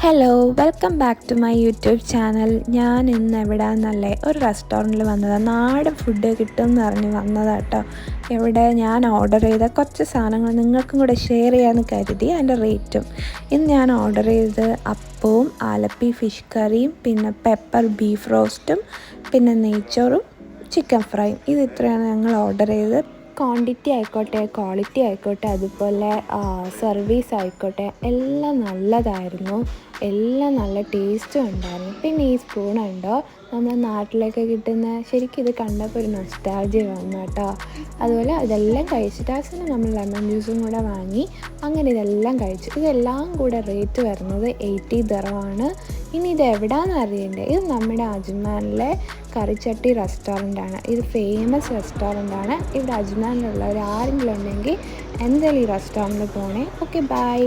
Hello welcome back to my YouTube channel. ഞാൻ ഇന്ന് എവിടെയാണെന്നല്ലേ ഒരു റെസ്റ്റോറൻറ്റിൽ വന്നതാണ്. നാടൻ ഫുഡ് കിട്ടുമെന്ന് പറഞ്ഞ് വന്നതാണ് കേട്ടോ. ഇവിടെ ഞാൻ ഓർഡർ ചെയ്ത കുറച്ച് സാധനങ്ങൾ നിങ്ങൾക്കും കൂടെ ഷെയർ ചെയ്യാമെന്ന് കരുതി. അതിൻ്റെ റേറ്റും ഇന്ന് ഞാൻ ഓർഡർ ചെയ്തത് അപ്പവും ആലപ്പി ഫിഷ് കറിയും പിന്നെ പെപ്പർ ബീഫ് റോസ്റ്റും പിന്നെ നെയ്ച്ചോറും ചിക്കൻ ഫ്രൈയും. ഇത് ഇത്രയാണ് ഞങ്ങൾ ഓർഡർ ചെയ്തത്. ക്വാണ്ടിറ്റി ആയിക്കോട്ടെ ക്വാളിറ്റി ആയിക്കോട്ടെ അതുപോലെ സർവീസ് ആയിക്കോട്ടെ എല്ലാം നല്ലതായിരുന്നു. എല്ലാം നല്ല ടേസ്റ്റും ഉണ്ടായിരുന്നു. പിന്നെ ഈ സ്പൂണുണ്ടോ നമ്മുടെ നാട്ടിലൊക്കെ കിട്ടുന്ന, ശരിക്കും ഇത് കണ്ടപ്പോൾ ഒരു നൊസ്റ്റാൾജിയ വന്നു കേട്ടോ. അതുപോലെ ഇതെല്ലാം കഴിച്ചിട്ട് അവസാനം നമ്മൾ ലെമൺ ജ്യൂസും കൂടെ വാങ്ങി. അങ്ങനെ ഇതെല്ലാം കഴിച്ചു. ഇതെല്ലാം കൂടെ റേറ്റ് വരുന്നത് 80 ദിർഹമാണ്. ഇനി ഇത് എവിടെയാണെന്ന് അറിയണ്ടേ? ഇത് നമ്മുടെ അജ്മാനിലെ കറിച്ചട്ടി റെസ്റ്റോറൻ്റാണ്. ഇത് ഫേമസ് റെസ്റ്റോറൻ്റാണ്. ഇവിടെ അജ്മാനിലുള്ളവർ ആരെങ്കിലും ഉണ്ടെങ്കിൽ എന്തായാലും ഈ റെസ്റ്റോറൻറ്റിൽ പോകണേ. Okay, by.